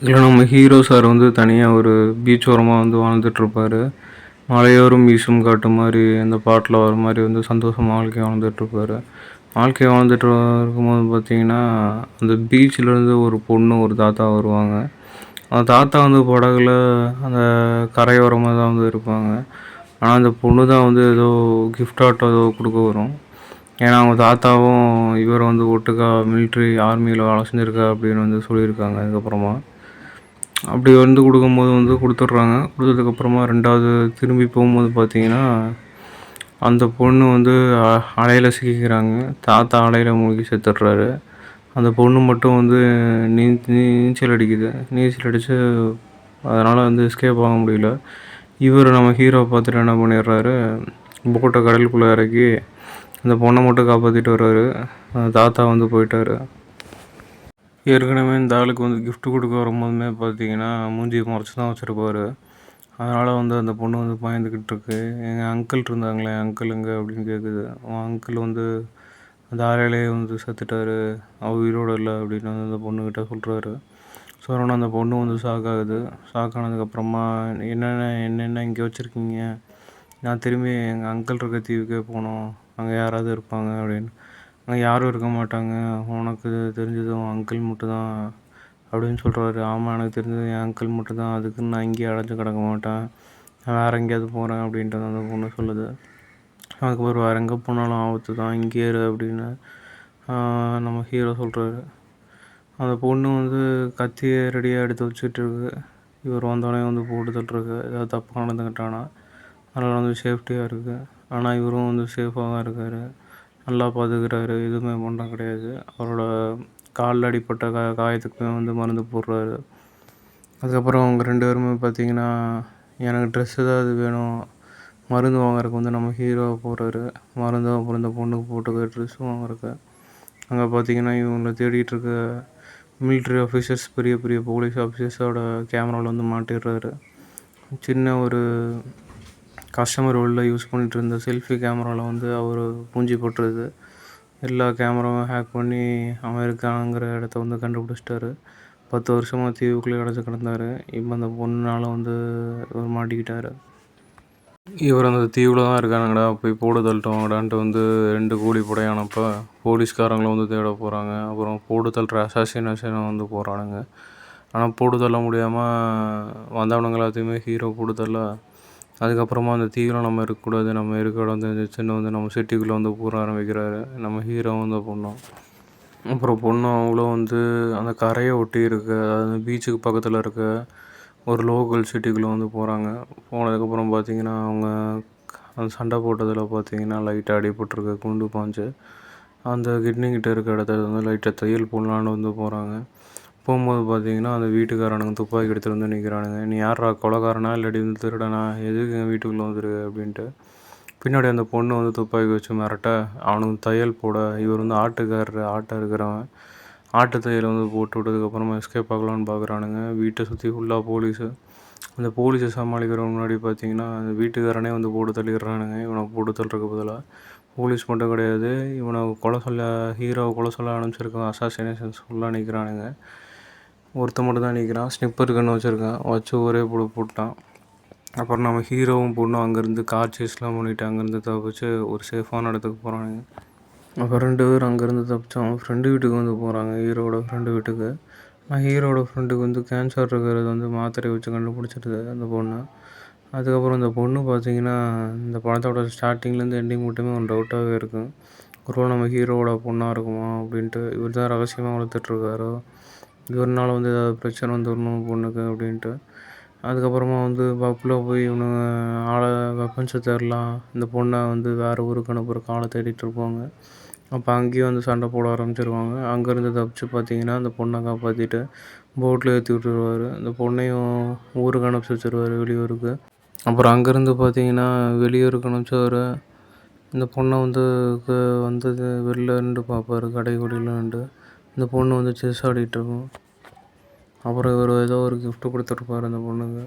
இதில் நம்ம hero sir வந்து தனியாக ஒரு பீச் ஓரமாக வந்து வாழ்ந்துட்டுருப்பாரு. மலையோரம் வீசும் காட்டு மாதிரி அந்த பாட்டில் வர மாதிரி வந்து சந்தோஷமாக வாழ்க்கையை வாழ்ந்துட்டுருப்பாரு. வாழ்க்கையை வாழ்ந்துட்டு இருக்கும்போது பார்த்தீங்கன்னா, அந்த பீச்சிலேருந்து ஒரு பொண்ணு ஒரு தாத்தா வருவாங்க. அந்த தாத்தா வந்து படகுல அந்த கரையோரமாக தான் வந்து இருப்பாங்க. ஆனால் அந்த பொண்ணு தான் வந்து ஏதோ கிஃப்டாட்டம் ஏதோ கொடுக்க வரும். ஏன்னா அவங்க தாத்தாவும் இவர் வந்து ஒட்டுக்கா மிலிட்ரி ஆர்மியில் வேலை செஞ்சுருக்கா அப்படின்னு வந்து சொல்லியிருக்காங்க. அதுக்கப்புறமா அப்படி வந்து கொடுக்கும்போது வந்து கொடுத்துட்றாங்க. கொடுத்ததுக்கப்புறமா 2வது திரும்பி போகும்போது பார்த்தீங்கன்னா, அந்த பொண்ணு வந்து அலையில் சிக்கிக்கிறாங்க. தாத்தா அலையில் மூழ்கி செத்துடுறாரு. அந்த பொண்ணு மட்டும் வந்து நீச்சல் அடிக்குது. நீச்சல் அடித்து அதனால் வந்து எஸ்கேப் ஆக முடியல. இவர் நம்ம ஹீரோவை பார்த்துட்டு என்ன பண்ணிடுறாரு, போட்டை கடலுக்குள்ளே இறக்கி அந்த பொண்ணை மட்டும் காப்பாற்றிட்டு வர்றாரு. அந்த தாத்தா வந்து போயிட்டார். ஏற்கனவே இந்த ஆளுக்கு வந்து கிஃப்ட் கொடுக்க வரும்போதுமே பார்த்தீங்கன்னா, மூஞ்சியை மறைச்சி தான் வச்சுருப்பாரு. அதனால் வந்து அந்த பொண்ணு வந்து பயந்துக்கிட்டு இருக்கு. எங்கள் அங்கிள் இருந்தாங்களே, அங்கிள் எங்கே அப்படின்னு கேட்குது. அவன் அங்கிள் வந்து அந்த ஆலையிலே வந்து செத்துட்டார், அவர் உயிரோடு இல்லை அப்படின்னு வந்து அந்த பொண்ணுக்கிட்ட சொல்கிறாரு. சொன்னோன்னே அந்த பொண்ணு வந்து ஷாக் ஆகுது. ஷாக் ஆனதுக்கப்புறமா என்னென்ன இங்கே வச்சுருக்கீங்க, நான் திரும்பி எங்கள் அங்கிள் இருக்க தீவுக்கே போகணும், அங்கே யாராவது இருப்பாங்க அப்படின்னு. அங்கே யாரும் இருக்க மாட்டாங்க, உனக்கு தெரிஞ்சது உன் அங்கிள் மட்டும்தான் அப்படின்னு சொல்கிறாரு. ஆமாம், எனக்கு தெரிஞ்சது என் அங்கிள் மட்டும்தான், அதுக்குன்னு நான் இங்கேயே அடைஞ்சு கிடக்க மாட்டேன், நான் வேறு எங்கேயாவது போகிறேன் அப்படின்ட்டு அந்த பொண்ணு சொல்லுது. அதுக்கப்புறம் வேறு எங்கே போனாலும் ஆபத்து தான், இங்கே இரு அப்படின்னு நம்ம ஹீரோ சொல்கிறாரு. அந்த பொண்ணு வந்து கத்தியை ரெடியாக எடுத்து வச்சுட்டு இருக்கு. இவர் வந்தோடனே வந்து போட்டு தள்ளுருக்கு. ஏதாவது தப்பு நடந்துக்கிட்டானா அதனால் வந்து சேஃப்டியாக இருக்குது. ஆனால் இவரும் வந்து சேஃபாக தான் இருக்கார், நல்லா பார்த்துக்கிறாரு, எதுவுமே பண்ணுறது கிடையாது. அவரோட காலில் அடிப்பட்ட காயத்துக்குமே வந்து மருந்து போடுறாரு. அதுக்கப்புறம் அவங்க 2 பேருமே பார்த்திங்கன்னா, எனக்கு ட்ரெஸ் ஏதாவது வேணும், மருந்து வாங்குறதுக்கு வந்து நம்ம ஹீரோவை போகிறாரு. மருந்து அப்புறம் இந்த பொண்ணுக்கு போட்டுக்க ட்ரெஸ்ஸும் வாங்குறக்கு. அங்கே பார்த்திங்கன்னா இவங்களை தேடிகிட்டு இருக்க மிலிட்ரி ஆஃபீஸர்ஸ், பெரிய பெரிய போலீஸ் ஆஃபீஸர்ஸோட கேமராவில் வந்து மாட்டிடுறாரு. சின்ன ஒரு கஸ்டமர் உள்ள யூஸ் பண்ணிகிட்டு இருந்த செல்ஃபி கேமராவில் வந்து அவர் பூஞ்சி போட்டுருது. எல்லா கேமராவும் ஹேக் பண்ணி அவன் இருக்காங்கிற இடத்த வந்து கண்டுபிடிச்சிட்டாரு. 10 வருஷமாக தீவுக்குள்ளே அடைச்சி கிடந்தார். இப்போ அந்த பொண்ணுனால வந்து இவர் மாட்டிக்கிட்டார். இவர் அந்த தீவில் தான் இருக்கானுங்கடா, போய் போடு தள்ளட்டோங்கடான்ட்டு வந்து 2 கூலி படையானப்போ போலீஸ்காரங்களும் வந்து தேட போகிறாங்க. அப்புறம் போடு தள்ளுற அசாசினேஷனை வந்து போகிறானுங்க. ஆனால் போடு தள்ள முடியாமல் வந்தவனுங்க எல்லாத்தையுமே ஹீரோ போடு தள்ள, அதுக்கப்புறமா அந்த தீவில் நம்ம இருக்கக்கூடாது, நம்ம இருக்க இடம் தெரிஞ்சிச்சுன்னு வந்து நம்ம சிட்டிக்குள்ளே வந்து பூர ஆரம்பிக்கிறாரு நம்ம ஹீரோ வந்து பொண்ணும். அப்புறம் பொண்ணும் அவங்களும் வந்து அந்த கரையை ஒட்டி இருக்க, அதாவது பீச்சுக்கு பக்கத்தில் இருக்க ஒரு லோக்கல் சிட்டிக்குள்ளே வந்து போகிறாங்க. போனதுக்கப்புறம் பார்த்திங்கன்னா, அவங்க அந்த சண்டை போட்டதில் பார்த்திங்கன்னா லைட்டாக அடிபட்டிருக்கு, குண்டு பாஞ்சு. அந்த கிட்னிக்கிட்ட இருக்க இடத்துல வந்து லைட்டாக தையல் போடலான்னு வந்து போகிறாங்க. போகும்போது பார்த்திங்கன்னா, அந்த வீட்டுக்காரனுங்க துப்பாக்கி எடுத்துகிட்டு வந்து நிற்கிறானுங்க. நீ யாரா, கொலைகாரனா இல்லாட்டி வந்து திருடனா, எதுக்கு எங்கள் வீட்டுக்குள்ளே வந்துருக்கு அப்படின்ட்டு. பின்னாடி அந்த பொண்ணு வந்து துப்பாக்கி வச்சு மிரட்ட, அவனுக்கு தையல் போட, இவர் வந்து ஆட்டுக்காரர், ஆட்டை இருக்கிறவன், ஆட்டு தையல் வந்து போட்டு விட்டதுக்கப்புறமா எஸ்கேப் ஆகலான்னு பார்க்குறானுங்க. வீட்டை சுற்றி ஃபுல்லாக போலீஸு. அந்த போலீஸை சமாளிக்கிற முன்னாடி பார்த்திங்கன்னா, அந்த வீட்டுக்காரனே வந்து போட்டு தள்ளிடுறானுங்க. இவனை போட்டு தள்ளுறதுக்கு பதிலாக போலீஸ் மட்டும் கிடையாது, இவனை ஹீரோவை கொலை சொல்ல ஆரம்பிச்சிருக்கான். அசாசினேஷன்ஸ் ஃபுல்லாக நிற்கிறானுங்க. ஒருத்தன் மட்டும் தான் நிற்கிறான், ஸ்னிப்பர் கன்று வச்சுருக்கான், வச்சு ஒரே போட்டான். அப்புறம் நம்ம ஹீரோவும் பொண்ணும் அங்கேருந்து கார் சேஸ்லாம் பண்ணிவிட்டு அங்கேருந்து தப்பிச்சு ஒரு சேஃபான இடத்துக்கு போகிறானுங்க. அப்புறம் 2 பேரும் அங்கேருந்து தப்பிச்சோம் ஃப்ரெண்டு வீட்டுக்கு வந்து போகிறாங்க, ஹீரோட ஃப்ரெண்டு வீட்டுக்கு. ஆனால் ஹீரோட ஃப்ரெண்டுக்கு வந்து கேன்சர் இருக்கிறது வந்து மாத்திரை வச்சு கண்டுபிடிச்சிடுது அந்த பொண்ணு. அதுக்கப்புறம் இந்த பொண்ணு பார்த்திங்கன்னா, இந்த படத்தோட ஸ்டார்டிங்லேருந்து எண்டிங் மட்டுமே ஒரு டவுட்டாகவே இருக்கும். ஒருவேளை நம்ம ஹீரோவோட பொண்ணாக இருக்குமா அப்படின்ட்டு. இவர் தான் ரகசியமாக வளர்த்துட்ருக்காரோ, இவர்னால் வந்து ஏதாவது பிரச்சனை வந்துடணும் பொண்ணுக்கு அப்படின்ட்டு. அதுக்கப்புறமா வந்து பப்பில் போய் இவனுங்க வெப்பன்ஸை தேடலாம், இந்த பொண்ணை வந்து வேறு ஊருக்கு அனுப்புறக்கு ஆளை தேடிட்டு இருப்பாங்க. அப்போ அங்கேயும் வந்து சண்டை போட ஆரம்பிச்சிருவாங்க. அங்கேருந்து தப்பிச்சு பார்த்திங்கன்னா அந்த பொண்ணை காப்பாற்றிட்டு போட்டில் ஏற்றி விட்டுருவார். இந்த பொண்ணையும் ஊருக்கு அனுப்பிச்சி வச்சுருவார், வெளியூருக்கு. அப்புறம் அங்கேருந்து பார்த்திங்கன்னா வெளியூருக்கு அனுப்பிச்சவர் இந்த பொண்ணை வந்து வந்தது வெளில நின்று பார்ப்பார், கடைக்குடியில் நின்று. இந்த பொண்ணு வந்து செஸ் ஆடிட்டுருக்கும். அப்புறம் இவர் ஏதோ ஒரு கிஃப்ட் கொடுத்துருப்பார் அந்த பொண்ணுக்கு.